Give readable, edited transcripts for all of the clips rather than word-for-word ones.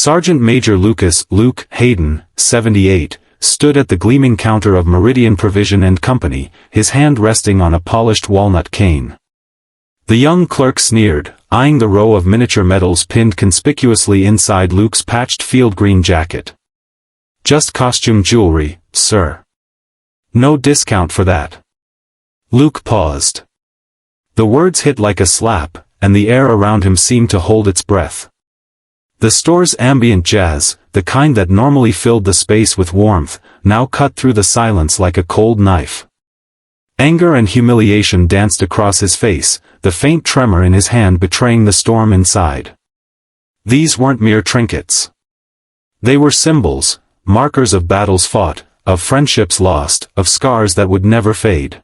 Sergeant Major Lucas Hayden, 78, stood at the gleaming counter of Meridian Provision and Company, his hand resting on a polished walnut cane. The young clerk sneered, eyeing the row of miniature medals pinned conspicuously inside Luke's patched field green jacket. "Just costume jewelry, sir. No discount for that." Luke paused. The words hit like a slap, and the air around him seemed to hold its breath. The store's ambient jazz, the kind that normally filled the space with warmth, now cut through the silence like a cold knife. Anger and humiliation danced across his face, the faint tremor in his hand betraying the storm inside. These weren't mere trinkets. They were symbols, markers of battles fought, of friendships lost, of scars that would never fade.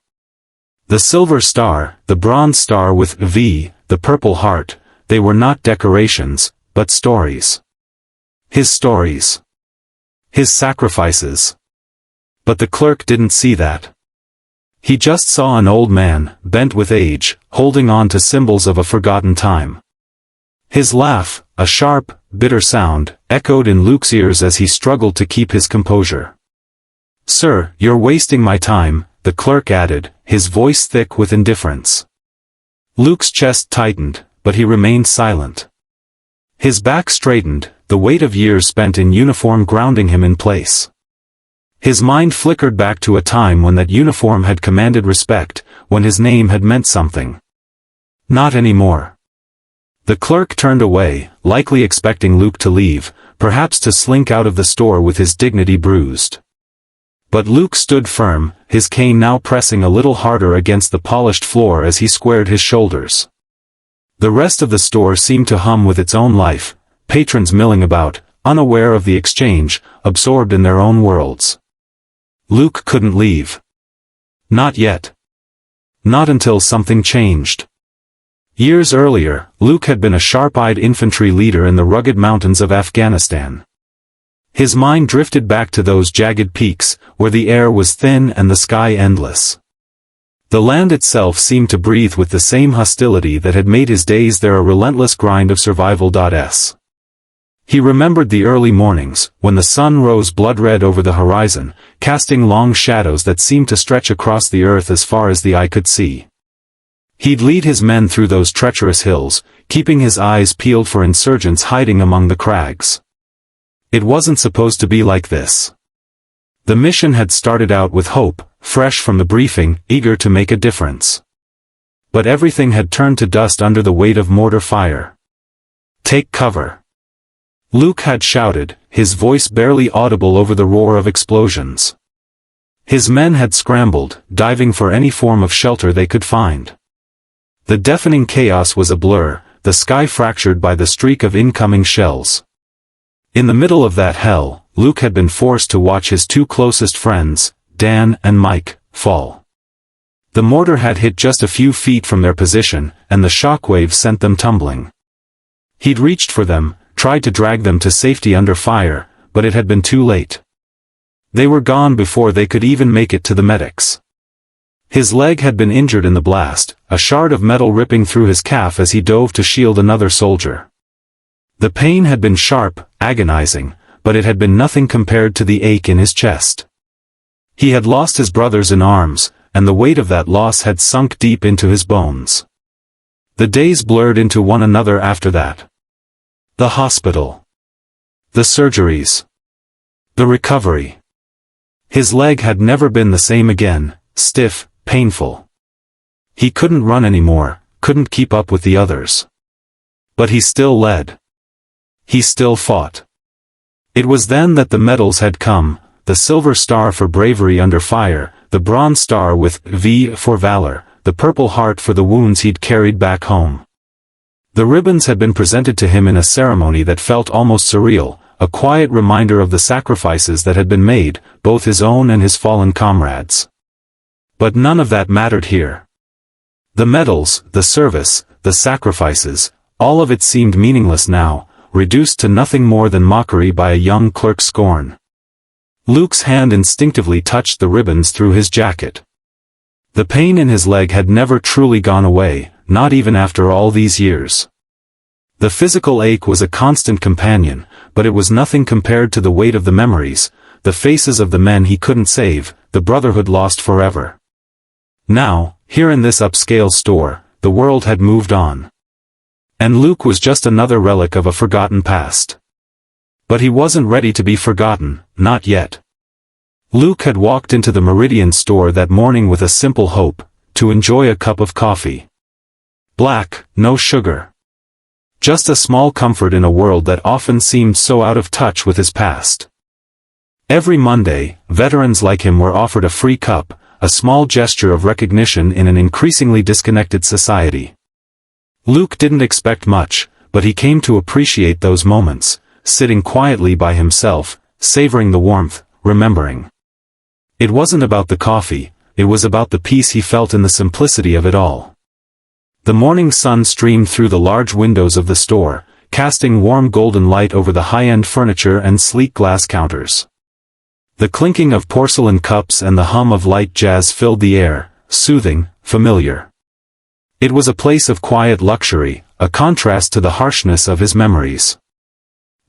The silver star, the bronze star with V, the purple heart, they were not decorations, but stories. His stories. His sacrifices. But the clerk didn't see that. He just saw an old man, bent with age, holding on to symbols of a forgotten time. His laugh, a sharp, bitter sound, echoed in Luke's ears as he struggled to keep his composure. "Sir, you're wasting my time," the clerk added, his voice thick with indifference. Luke's chest tightened, but he remained silent. His back straightened, the weight of years spent in uniform grounding him in place. His mind flickered back to a time when that uniform had commanded respect, when his name had meant something. Not anymore. The clerk turned away, likely expecting Luke to leave, perhaps to slink out of the store with his dignity bruised. But Luke stood firm, his cane now pressing a little harder against the polished floor as he squared his shoulders. The rest of the store seemed to hum with its own life, patrons milling about, unaware of the exchange, absorbed in their own worlds. Luke couldn't leave. Not yet. Not until something changed. Years earlier, Luke had been a sharp-eyed infantry leader in the rugged mountains of Afghanistan. His mind drifted back to those jagged peaks, where the air was thin and the sky endless. The land itself seemed to breathe with the same hostility that had made his days there a relentless grind of survival. He remembered the early mornings, when the sun rose blood-red over the horizon, casting long shadows that seemed to stretch across the earth as far as the eye could see. He'd lead his men through those treacherous hills, keeping his eyes peeled for insurgents hiding among the crags. It wasn't supposed to be like this. The mission had started out with hope, fresh from the briefing, eager to make a difference. But everything had turned to dust under the weight of mortar fire. "Take cover," Luke had shouted, his voice barely audible over the roar of explosions. His men had scrambled, diving for any form of shelter they could find. The deafening chaos was a blur, the sky fractured by the streak of incoming shells. In the middle of that hell, Luke had been forced to watch his two closest friends, Dan and Mike, fall. The mortar had hit just a few feet from their position, and the shockwave sent them tumbling. He'd reached for them, tried to drag them to safety under fire, but it had been too late. They were gone before they could even make it to the medics. His leg had been injured in the blast, a shard of metal ripping through his calf as he dove to shield another soldier. The pain had been sharp, agonizing, but it had been nothing compared to the ache in his chest. He had lost his brothers in arms, and the weight of that loss had sunk deep into his bones. The days blurred into one another after that. The hospital. The surgeries. The recovery. His leg had never been the same again, stiff, painful. He couldn't run anymore, couldn't keep up with the others. But he still led. He still fought. It was then that the medals had come, the silver star for bravery under fire, the bronze star with V for valor, the purple heart for the wounds he'd carried back home. The ribbons had been presented to him in a ceremony that felt almost surreal, a quiet reminder of the sacrifices that had been made, both his own and his fallen comrades. But none of that mattered here. The medals, the service, the sacrifices, all of it seemed meaningless now, reduced to nothing more than mockery by a young clerk's scorn. Luke's hand instinctively touched the ribbons through his jacket. The pain in his leg had never truly gone away, not even after all these years. The physical ache was a constant companion, but it was nothing compared to the weight of the memories, the faces of the men he couldn't save, the brotherhood lost forever. Now, here in this upscale store, the world had moved on. And Luke was just another relic of a forgotten past. But he wasn't ready to be forgotten, not yet. Luke had walked into the Meridian store that morning with a simple hope, to enjoy a cup of coffee. Black, no sugar. Just a small comfort in a world that often seemed so out of touch with his past. Every Monday, veterans like him were offered a free cup, a small gesture of recognition in an increasingly disconnected society. Luke didn't expect much, but he came to appreciate those moments, sitting quietly by himself, savoring the warmth, remembering. It wasn't about the coffee, it was about the peace he felt in the simplicity of it all. The morning sun streamed through the large windows of the store, casting warm golden light over the high-end furniture and sleek glass counters. The clinking of porcelain cups and the hum of light jazz filled the air, soothing, familiar. It was a place of quiet luxury, a contrast to the harshness of his memories.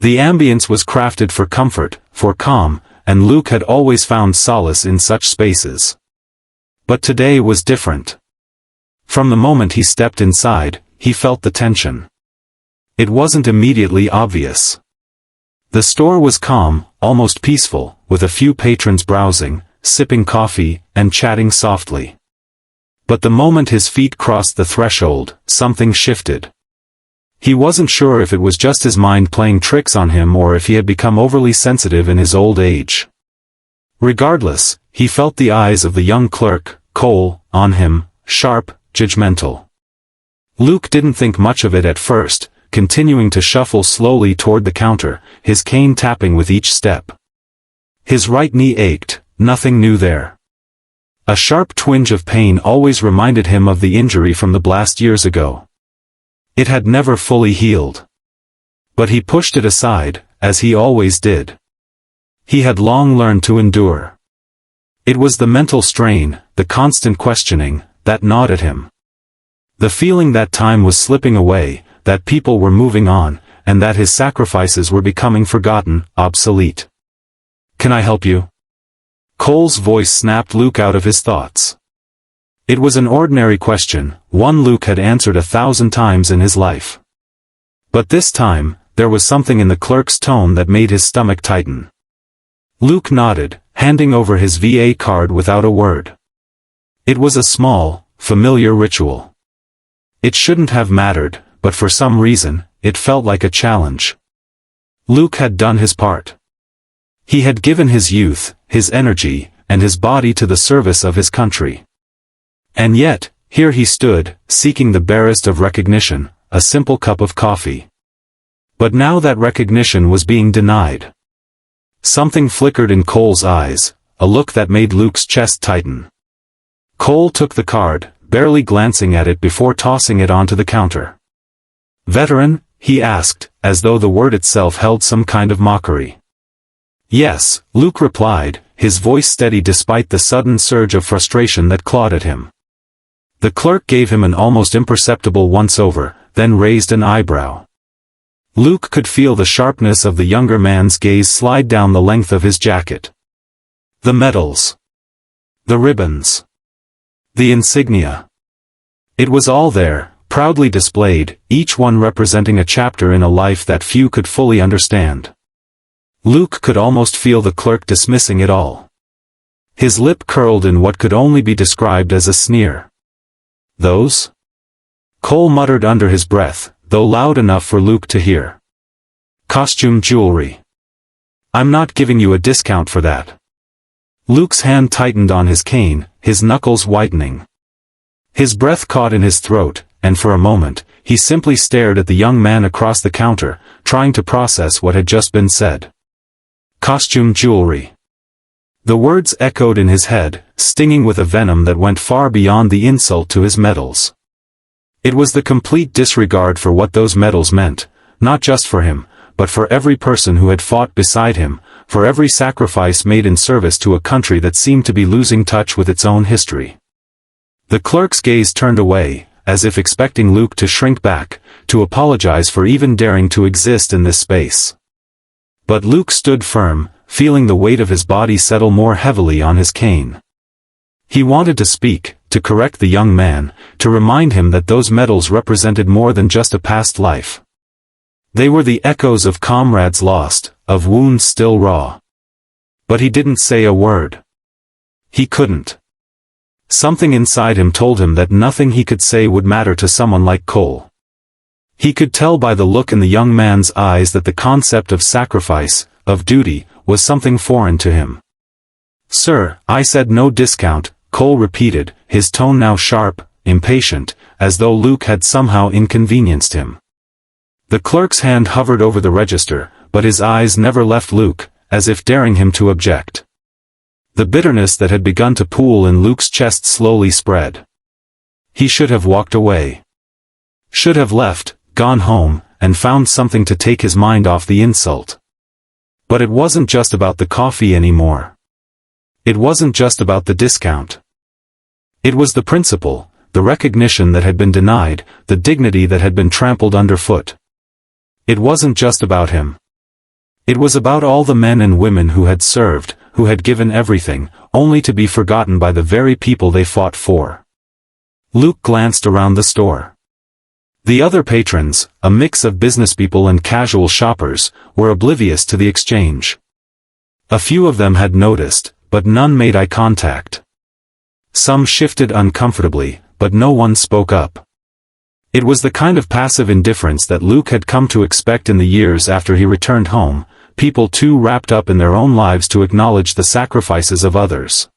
The ambience was crafted for comfort, for calm, and Luke had always found solace in such spaces. But today was different. From the moment he stepped inside, he felt the tension. It wasn't immediately obvious. The store was calm, almost peaceful, with a few patrons browsing, sipping coffee, and chatting softly. But the moment his feet crossed the threshold, something shifted. He wasn't sure if it was just his mind playing tricks on him or if he had become overly sensitive in his old age. Regardless, he felt the eyes of the young clerk, Cole, on him, sharp, judgmental. Luke didn't think much of it at first, continuing to shuffle slowly toward the counter, his cane tapping with each step. His right knee ached, nothing new there. A sharp twinge of pain always reminded him of the injury from the blast years ago. It had never fully healed. But he pushed it aside, as he always did. He had long learned to endure. It was the mental strain, the constant questioning, that gnawed at him. The feeling that time was slipping away, that people were moving on, and that his sacrifices were becoming forgotten, obsolete. "Can I help you?" Cole's voice snapped Luke out of his thoughts. It was an ordinary question, one Luke had answered 1,000 times in his life. But this time, there was something in the clerk's tone that made his stomach tighten. Luke nodded, handing over his VA card without a word. It was a small, familiar ritual. It shouldn't have mattered, but for some reason, it felt like a challenge. Luke had done his part. He had given his youth, his energy, and his body to the service of his country. And yet, here he stood, seeking the barest of recognition, a simple cup of coffee. But now that recognition was being denied. Something flickered in Cole's eyes, a look that made Luke's chest tighten. Cole took the card, barely glancing at it before tossing it onto the counter. "Veteran?" he asked, as though the word itself held some kind of mockery. "Yes," Luke replied, his voice steady despite the sudden surge of frustration that clawed at him. The clerk gave him an almost imperceptible once-over, then raised an eyebrow. Luke could feel the sharpness of the younger man's gaze slide down the length of his jacket. The medals. The ribbons. The insignia. It was all there, proudly displayed, each one representing a chapter in a life that few could fully understand. Luke could almost feel the clerk dismissing it all. His lip curled in what could only be described as a sneer. "Those?" Cole muttered under his breath, though loud enough for Luke to hear. "Costume jewelry. I'm not giving you a discount for that." Luke's hand tightened on his cane, his knuckles whitening. His breath caught in his throat, and for a moment, he simply stared at the young man across the counter, trying to process what had just been said. Costume jewelry. The words echoed in his head, stinging with a venom that went far beyond the insult to his medals. It was the complete disregard for what those medals meant, not just for him, but for every person who had fought beside him, for every sacrifice made in service to a country that seemed to be losing touch with its own history. The clerk's gaze turned away, as if expecting Luke to shrink back, to apologize for even daring to exist in this space. But Luke stood firm, feeling the weight of his body settle more heavily on his cane. He wanted to speak, to correct the young man, to remind him that those medals represented more than just a past life. They were the echoes of comrades lost, of wounds still raw. But he didn't say a word. He couldn't. Something inside him told him that nothing he could say would matter to someone like Cole. He could tell by the look in the young man's eyes that the concept of sacrifice, of duty, was something foreign to him. "Sir, I said no discount," Cole repeated, his tone now sharp, impatient, as though Luke had somehow inconvenienced him. The clerk's hand hovered over the register, but his eyes never left Luke, as if daring him to object. The bitterness that had begun to pool in Luke's chest slowly spread. He should have walked away. Should have left, gone home, and found something to take his mind off the insult. But it wasn't just about the coffee anymore. It wasn't just about the discount. It was the principle, the recognition that had been denied, the dignity that had been trampled underfoot. It wasn't just about him. It was about all the men and women who had served, who had given everything, only to be forgotten by the very people they fought for. Luke glanced around the store. The other patrons, a mix of businesspeople and casual shoppers, were oblivious to the exchange. A few of them had noticed, but none made eye contact. Some shifted uncomfortably, but no one spoke up. It was the kind of passive indifference that Luke had come to expect in the years after he returned home, people too wrapped up in their own lives to acknowledge the sacrifices of others.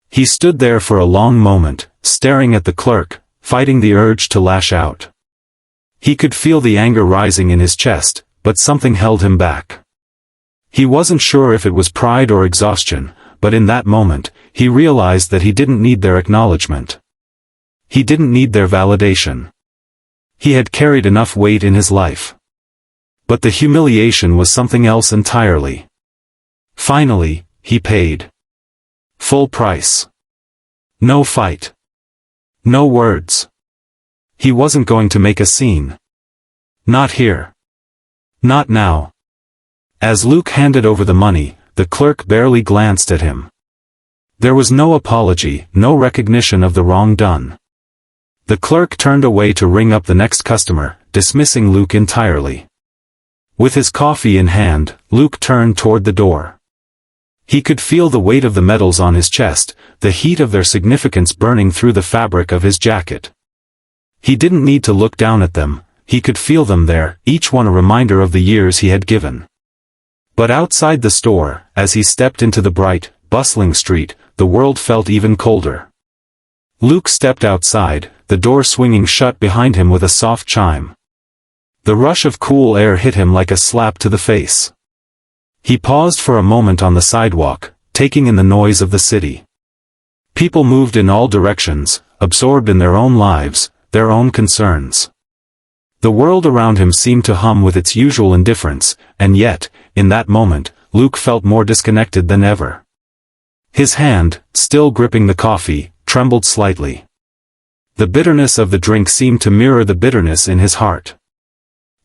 He stood there for a long moment, staring at the clerk, fighting the urge to lash out. He could feel the anger rising in his chest, but something held him back. He wasn't sure if it was pride or exhaustion, but in that moment, he realized that he didn't need their acknowledgement. He didn't need their validation. He had carried enough weight in his life. But the humiliation was something else entirely. Finally, he paid. Full price. No fight. No words. He wasn't going to make a scene. Not here. Not now. As Luke handed over the money, the clerk barely glanced at him. There was no apology, no recognition of the wrong done. The clerk turned away to ring up the next customer, dismissing Luke entirely. With his coffee in hand, Luke turned toward the door. He could feel the weight of the medals on his chest, the heat of their significance burning through the fabric of his jacket. He didn't need to look down at them, he could feel them there, each one a reminder of the years he had given. But outside the store, as he stepped into the bright, bustling street, the world felt even colder. Luke stepped outside, the door swinging shut behind him with a soft chime. The rush of cool air hit him like a slap to the face. He paused for a moment on the sidewalk, taking in the noise of the city. People moved in all directions, absorbed in their own lives, their own concerns. The world around him seemed to hum with its usual indifference, and yet, in that moment, Luke felt more disconnected than ever. His hand, still gripping the coffee, trembled slightly. The bitterness of the drink seemed to mirror the bitterness in his heart.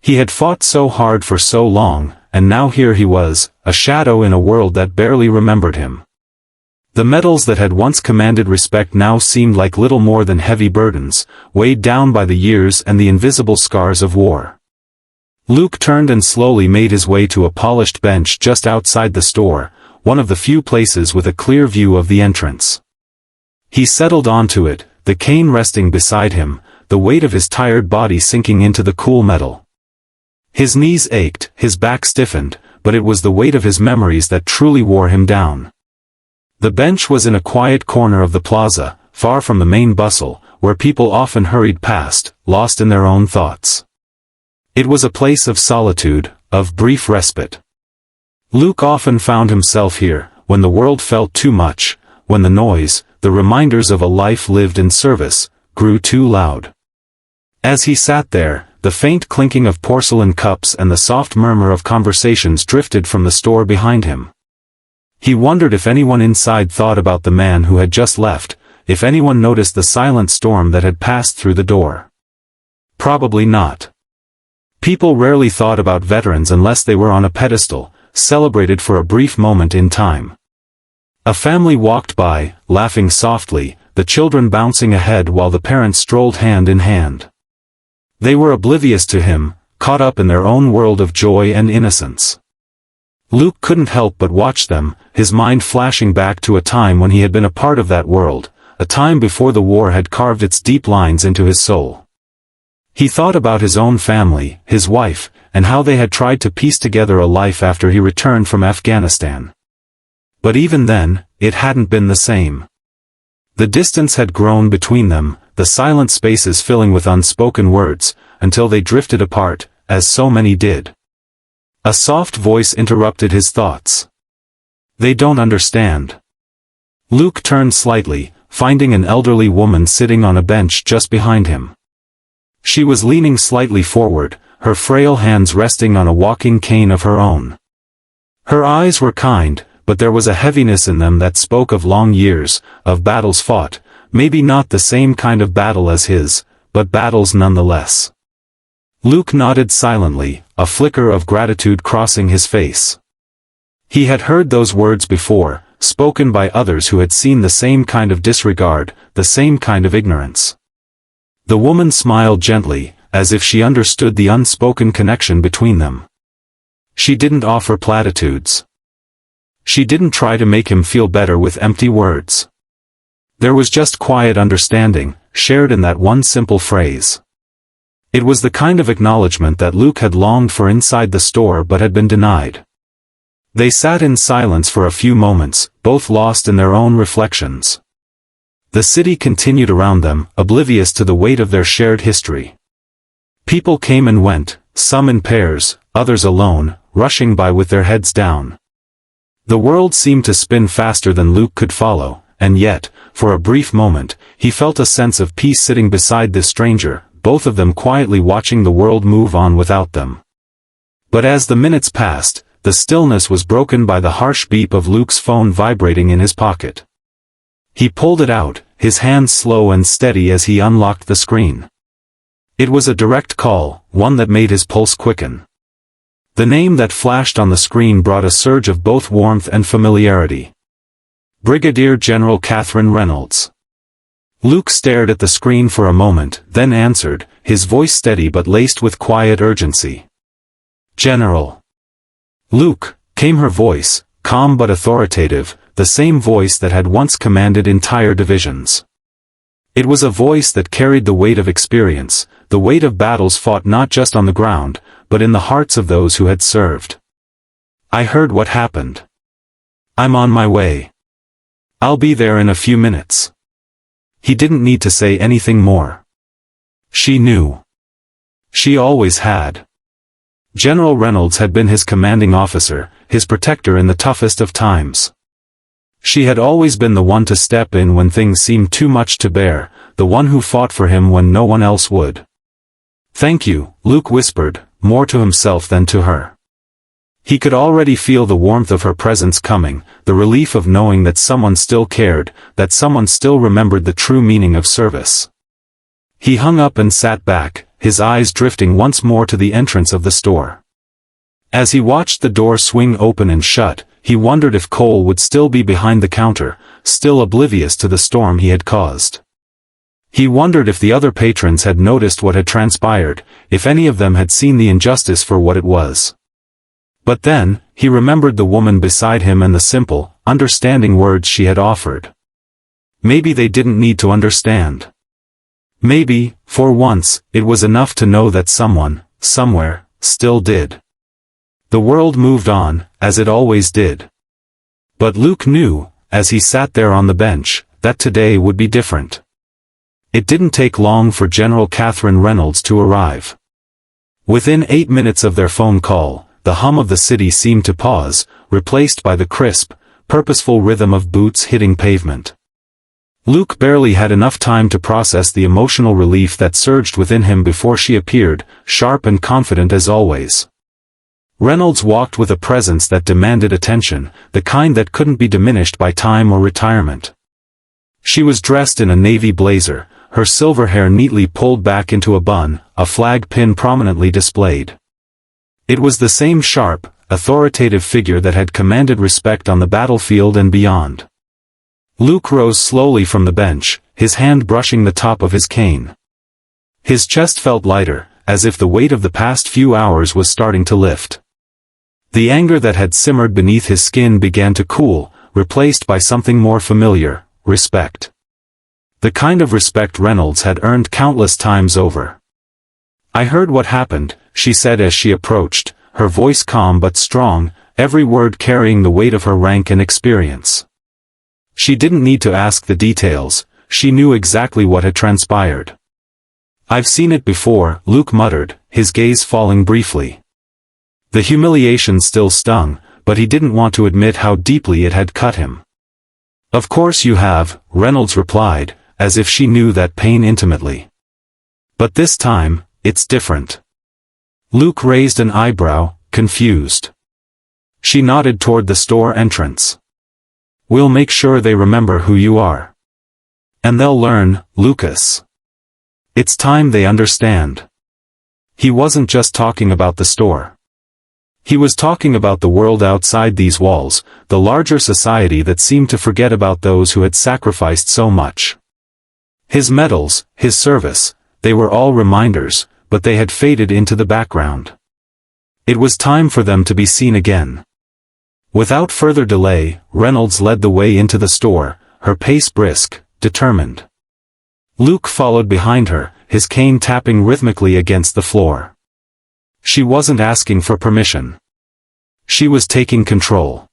He had fought so hard for so long, and now here he was, a shadow in a world that barely remembered him. The medals that had once commanded respect now seemed like little more than heavy burdens, weighed down by the years and the invisible scars of war. Luke turned and slowly made his way to a polished bench just outside the store, one of the few places with a clear view of the entrance. He settled onto it, the cane resting beside him, the weight of his tired body sinking into the cool metal. His knees ached, his back stiffened, but it was the weight of his memories that truly wore him down. The bench was in a quiet corner of the plaza, far from the main bustle, where people often hurried past, lost in their own thoughts. It was a place of solitude, of brief respite. Luke often found himself here, when the world felt too much, when the noise, the reminders of a life lived in service, grew too loud. As he sat there, the faint clinking of porcelain cups and the soft murmur of conversations drifted from the store behind him. He wondered if anyone inside thought about the man who had just left, if anyone noticed the silent storm that had passed through the door. Probably not. People rarely thought about veterans unless they were on a pedestal, celebrated for a brief moment in time. A family walked by, laughing softly, the children bouncing ahead while the parents strolled hand in hand. They were oblivious to him, caught up in their own world of joy and innocence. Luke couldn't help but watch them, his mind flashing back to a time when he had been a part of that world, a time before the war had carved its deep lines into his soul. He thought about his own family, his wife, and how they had tried to piece together a life after he returned from Afghanistan. But even then, it hadn't been the same. The distance had grown between them, the silent spaces filling with unspoken words, until they drifted apart, as so many did. A soft voice interrupted his thoughts. "They don't understand." Luke turned slightly, finding an elderly woman sitting on a bench just behind him. She was leaning slightly forward, her frail hands resting on a walking cane of her own. Her eyes were kind, but there was a heaviness in them that spoke of long years, of battles fought, maybe not the same kind of battle as his, but battles nonetheless. Luke nodded silently, a flicker of gratitude crossing his face. He had heard those words before, spoken by others who had seen the same kind of disregard, the same kind of ignorance. The woman smiled gently, as if she understood the unspoken connection between them. She didn't offer platitudes. She didn't try to make him feel better with empty words. There was just quiet understanding, shared in that one simple phrase. It was the kind of acknowledgement that Luke had longed for inside the store but had been denied. They sat in silence for a few moments, both lost in their own reflections. The city continued around them, oblivious to the weight of their shared history. People came and went, some in pairs, others alone, rushing by with their heads down. The world seemed to spin faster than Luke could follow, and yet, for a brief moment, he felt a sense of peace sitting beside this stranger, both of them quietly watching the world move on without them. But as the minutes passed, the stillness was broken by the harsh beep of Luke's phone vibrating in his pocket. He pulled it out, his hands slow and steady as he unlocked the screen. It was a direct call, one that made his pulse quicken. The name that flashed on the screen brought a surge of both warmth and familiarity. Brigadier General Catherine Reynolds. Luke stared at the screen for a moment, then answered, his voice steady but laced with quiet urgency. "General." "Luke," came her voice, calm but authoritative, the same voice that had once commanded entire divisions. It was a voice that carried the weight of experience, the weight of battles fought not just on the ground, but in the hearts of those who had served. "I heard what happened. I'm on my way. I'll be there in a few minutes." He didn't need to say anything more. She knew. She always had. General Reynolds had been his commanding officer, his protector in the toughest of times. She had always been the one to step in when things seemed too much to bear, the one who fought for him when no one else would. "Thank you," Luke whispered, more to himself than to her. He could already feel the warmth of her presence coming, the relief of knowing that someone still cared, that someone still remembered the true meaning of service. He hung up and sat back, his eyes drifting once more to the entrance of the store. As he watched the door swing open and shut, he wondered if Cole would still be behind the counter, still oblivious to the storm he had caused. He wondered if the other patrons had noticed what had transpired, if any of them had seen the injustice for what it was. But then, he remembered the woman beside him and the simple, understanding words she had offered. Maybe they didn't need to understand. Maybe, for once, it was enough to know that someone, somewhere, still did. The world moved on, as it always did. But Luke knew, as he sat there on the bench, that today would be different. It didn't take long for General Catherine Reynolds to arrive. Within 8 minutes of their phone call, the hum of the city seemed to pause, replaced by the crisp, purposeful rhythm of boots hitting pavement. Luke barely had enough time to process the emotional relief that surged within him before she appeared, sharp and confident as always. Reynolds walked with a presence that demanded attention, the kind that couldn't be diminished by time or retirement. She was dressed in a navy blazer, her silver hair neatly pulled back into a bun, a flag pin prominently displayed. It was the same sharp, authoritative figure that had commanded respect on the battlefield and beyond. Luke rose slowly from the bench, his hand brushing the top of his cane. His chest felt lighter, as if the weight of the past few hours was starting to lift. The anger that had simmered beneath his skin began to cool, replaced by something more familiar, respect. The kind of respect Reynolds had earned countless times over. "I heard what happened," she said as she approached, her voice calm but strong, every word carrying the weight of her rank and experience. She didn't need to ask the details, she knew exactly what had transpired. "I've seen it before," Luke muttered, his gaze falling briefly. The humiliation still stung, but he didn't want to admit how deeply it had cut him. "Of course you have," Reynolds replied, as if she knew that pain intimately. "But this time, it's different." Luke raised an eyebrow, confused. She nodded toward the store entrance. "We'll make sure they remember who you are. And they'll learn, Lucas. It's time they understand." He wasn't just talking about the store. He was talking about the world outside these walls, the larger society that seemed to forget about those who had sacrificed so much. His medals, his service, they were all reminders, but they had faded into the background. It was time for them to be seen again. Without further delay, Reynolds led the way into the store, her pace brisk, determined. Luke followed behind her, his cane tapping rhythmically against the floor. She wasn't asking for permission. She was taking control.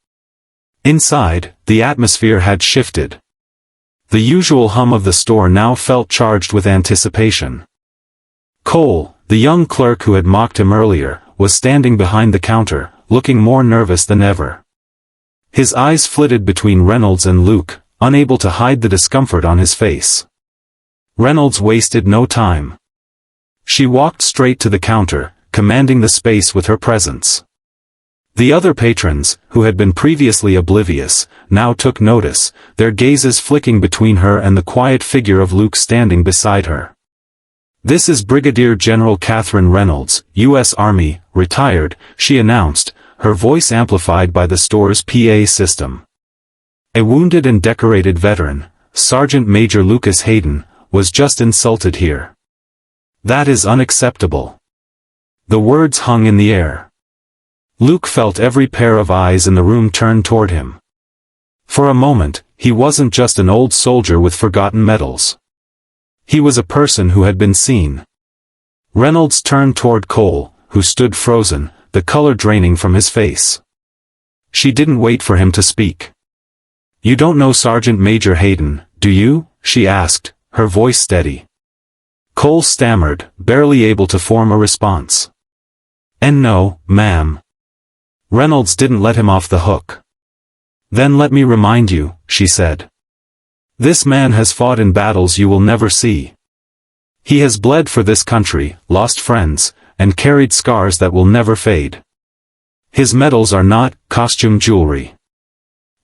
Inside, the atmosphere had shifted. The usual hum of the store now felt charged with anticipation. Cole, the young clerk who had mocked him earlier, was standing behind the counter, looking more nervous than ever. His eyes flitted between Reynolds and Luke, unable to hide the discomfort on his face. Reynolds wasted no time. She walked straight to the counter, commanding the space with her presence. The other patrons, who had been previously oblivious, now took notice, their gazes flicking between her and the quiet figure of Luke standing beside her. "This is Brigadier General Catherine Reynolds, U.S. Army, retired," she announced, her voice amplified by the store's PA system. "A wounded and decorated veteran, Sergeant Major Lucas Hayden, was just insulted here. That is unacceptable." The words hung in the air. Luke felt every pair of eyes in the room turn toward him. For a moment, he wasn't just an old soldier with forgotten medals. He was a person who had been seen. Reynolds turned toward Cole, who stood frozen, the color draining from his face. She didn't wait for him to speak. "You don't know Sergeant Major Hayden, do you?" she asked, her voice steady. Cole stammered, barely able to form a response. "And no, ma'am." Reynolds didn't let him off the hook. "Then let me remind you," she said. "This man has fought in battles you will never see. He has bled for this country, lost friends, and carried scars that will never fade. His medals are not costume jewelry.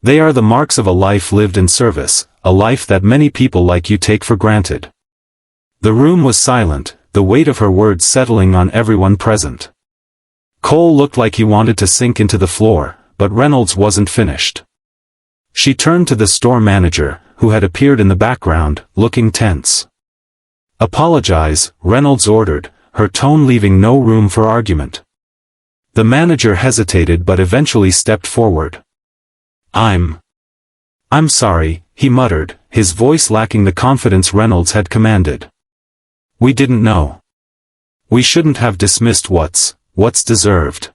They are the marks of a life lived in service, a life that many people like you take for granted." The room was silent, the weight of her words settling on everyone present. Cole looked like he wanted to sink into the floor, but Reynolds wasn't finished. She turned to the store manager, who had appeared in the background, looking tense. "Apologize," Reynolds ordered, her tone leaving no room for argument. The manager hesitated but eventually stepped forward. I'm sorry," he muttered, his voice lacking the confidence Reynolds had commanded. "We didn't know. We shouldn't have dismissed what's deserved."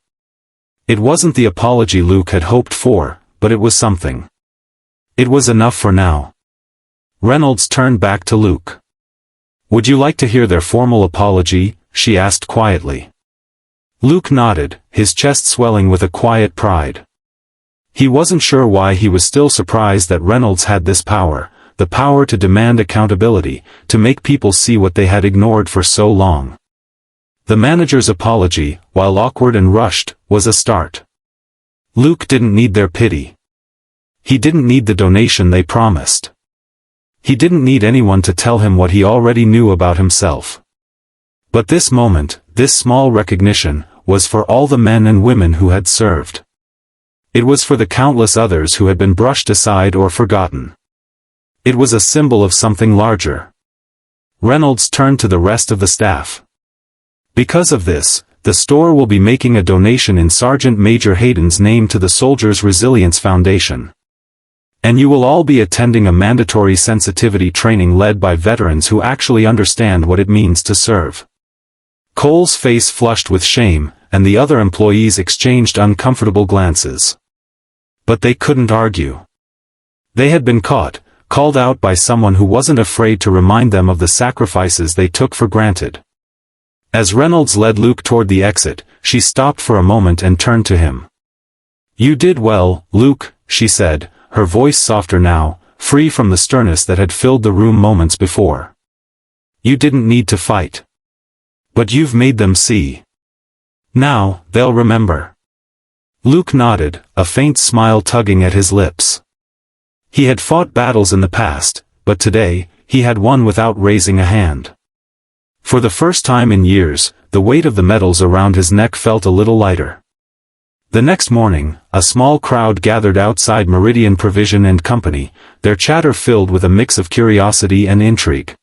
It wasn't the apology Luke had hoped for, but it was something. It was enough for now. Reynolds turned back to Luke. "Would you like to hear their formal apology?" she asked quietly. Luke nodded, his chest swelling with a quiet pride. He wasn't sure why he was still surprised that Reynolds had this power, the power to demand accountability, to make people see what they had ignored for so long. The manager's apology, while awkward and rushed, was a start. Luke didn't need their pity. He didn't need the donation they promised. He didn't need anyone to tell him what he already knew about himself. But this moment, this small recognition, was for all the men and women who had served. It was for the countless others who had been brushed aside or forgotten. It was a symbol of something larger. Reynolds turned to the rest of the staff. Because of this, the store will be making a donation in Sergeant Major Hayden's name to the Soldiers' Resilience Foundation. And you will all be attending a mandatory sensitivity training led by veterans who actually understand what it means to serve. Cole's face flushed with shame, and the other employees exchanged uncomfortable glances. But they couldn't argue. They had been caught, called out by someone who wasn't afraid to remind them of the sacrifices they took for granted. As Reynolds led Luke toward the exit, she stopped for a moment and turned to him. "You did well, Luke," she said, her voice softer now, free from the sternness that had filled the room moments before. "You didn't need to fight. But you've made them see. Now, they'll remember." Luke nodded, a faint smile tugging at his lips. He had fought battles in the past, but today, he had won without raising a hand. For the first time in years, the weight of the medals around his neck felt a little lighter. The next morning, a small crowd gathered outside Meridian Provision and Company, their chatter filled with a mix of curiosity and intrigue.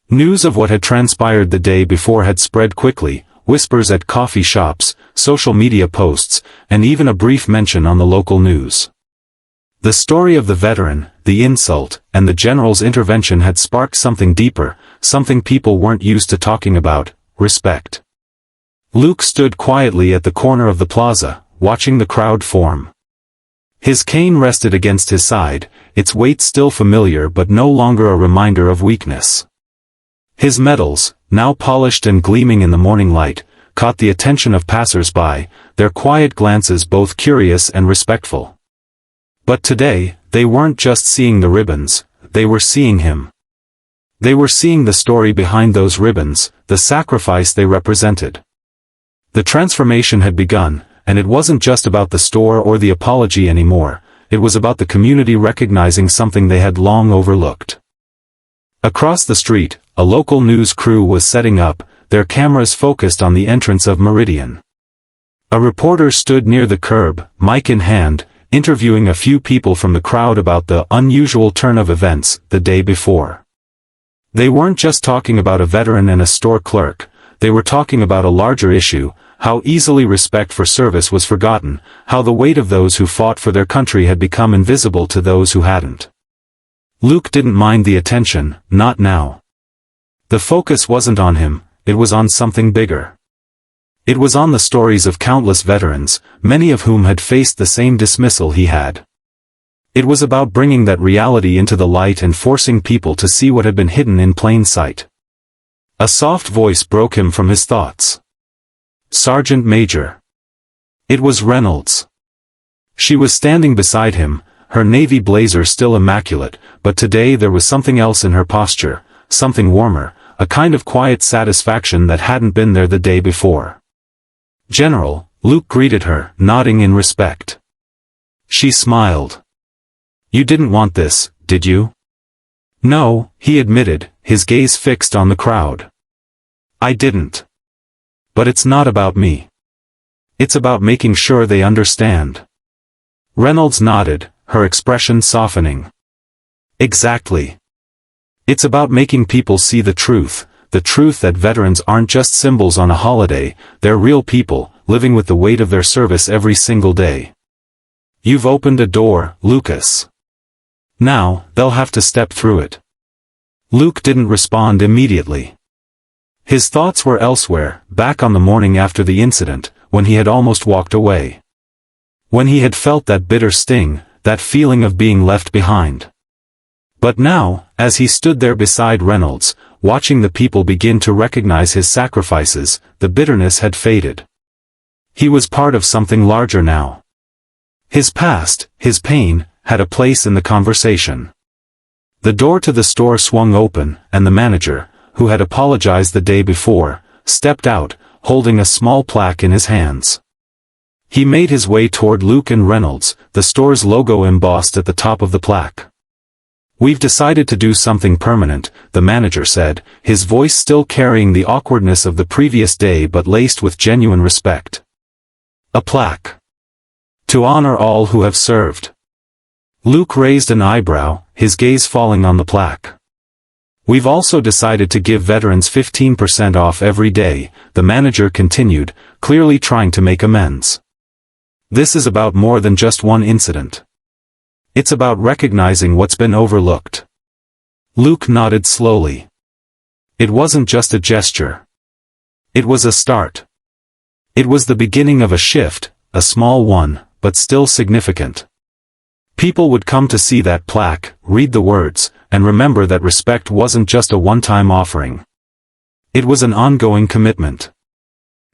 News of what had transpired the day before had spread quickly, whispers at coffee shops, social media posts, and even a brief mention on the local news. The story of the veteran, the insult, and the general's intervention had sparked something deeper, something people weren't used to talking about: respect. Luke stood quietly at the corner of the plaza, watching the crowd form. His cane rested against his side, its weight still familiar but no longer a reminder of weakness. His medals, now polished and gleaming in the morning light, caught the attention of passers-by, their quiet glances both curious and respectful. But today, they weren't just seeing the ribbons, they were seeing him. They were seeing the story behind those ribbons, the sacrifice they represented. The transformation had begun, and it wasn't just about the store or the apology anymore, it was about the community recognizing something they had long overlooked. Across the street, a local news crew was setting up, their cameras focused on the entrance of Meridian. A reporter stood near the curb, mic in hand, interviewing a few people from the crowd about the unusual turn of events the day before. They weren't just talking about a veteran and a store clerk, they were talking about a larger issue: how easily respect for service was forgotten, how the weight of those who fought for their country had become invisible to those who hadn't. Luke didn't mind the attention, not now. The focus wasn't on him, it was on something bigger. It was on the stories of countless veterans, many of whom had faced the same dismissal he had. It was about bringing that reality into the light and forcing people to see what had been hidden in plain sight. A soft voice broke him from his thoughts. "Sergeant Major." It was Reynolds. She was standing beside him, her navy blazer still immaculate, but today there was something else in her posture, something warmer, a kind of quiet satisfaction that hadn't been there the day before. "General," Luke greeted her, nodding in respect. She smiled. "You didn't want this, did you?" "No," he admitted, his gaze fixed on the crowd. "I didn't. But it's not about me. It's about making sure they understand." Reynolds nodded, her expression softening. "Exactly. It's about making people see the truth that veterans aren't just symbols on a holiday, they're real people, living with the weight of their service every single day. You've opened a door, Lucas. Now, they'll have to step through it." Luke didn't respond immediately. His thoughts were elsewhere, back on the morning after the incident, when he had almost walked away. When he had felt that bitter sting, that feeling of being left behind. But now, as he stood there beside Reynolds, watching the people begin to recognize his sacrifices, the bitterness had faded. He was part of something larger now. His past, his pain, had a place in the conversation. The door to the store swung open, and the manager, who had apologized the day before, stepped out, holding a small plaque in his hands. He made his way toward Luke and Reynolds, the store's logo embossed at the top of the plaque. "We've decided to do something permanent," the manager said, his voice still carrying the awkwardness of the previous day but laced with genuine respect. "A plaque. To honor all who have served." Luke raised an eyebrow, his gaze falling on the plaque. "We've also decided to give veterans 15% off every day," the manager continued, clearly trying to make amends. "This is about more than just one incident. It's about recognizing what's been overlooked." Luke nodded slowly. It wasn't just a gesture. It was a start. It was the beginning of a shift, a small one, but still significant. People would come to see that plaque, read the words, and remember that respect wasn't just a one-time offering. It was an ongoing commitment.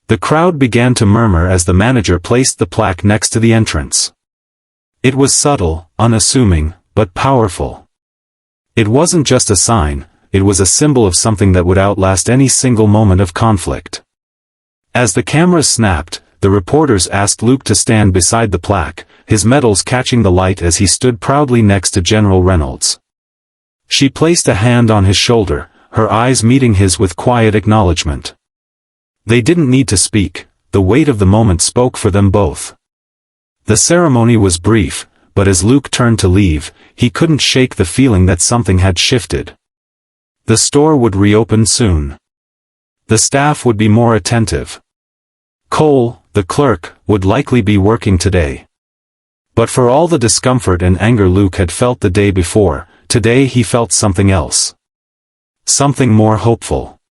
The crowd began to murmur as the manager placed the plaque next to the entrance. It was subtle, unassuming, but powerful. It wasn't just a sign, it was a symbol of something that would outlast any single moment of conflict. As the cameras snapped, the reporters asked Luke to stand beside the plaque, his medals catching the light as he stood proudly next to General Reynolds. She placed a hand on his shoulder, her eyes meeting his with quiet acknowledgement. They didn't need to speak, the weight of the moment spoke for them both. The ceremony was brief, but as Luke turned to leave, he couldn't shake the feeling that something had shifted. The store would reopen soon. The staff would be more attentive. Cole, the clerk, would likely be working today. But for all the discomfort and anger Luke had felt the day before, today he felt something else. Something more hopeful.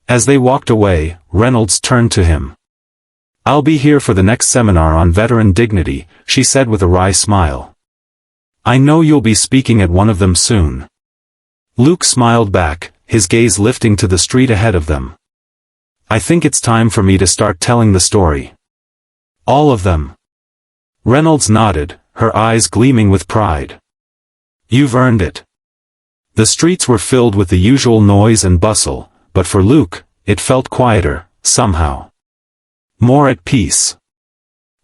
As they walked away, Reynolds turned to him. "I'll be here for the next seminar on veteran dignity," she said with a wry smile. "I know you'll be speaking at one of them soon." Luke smiled back, his gaze lifting to the street ahead of them. "I think it's time for me to start telling the story." "All of them?" Reynolds nodded, her eyes gleaming with pride. "You've earned it." The streets were filled with the usual noise and bustle, but for Luke, it felt quieter, somehow. More at peace.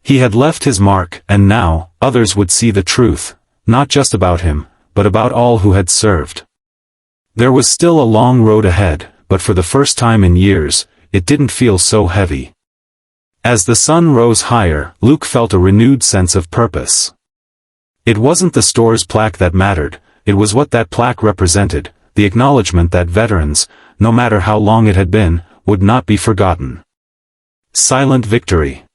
He had left his mark, and now, others would see the truth, not just about him, but about all who had served. There was still a long road ahead, but for the first time in years, it didn't feel so heavy. As the sun rose higher, Luke felt a renewed sense of purpose. It wasn't the store's plaque that mattered, it was what that plaque represented, the acknowledgement that veterans, no matter how long it had been, would not be forgotten. Silent victory.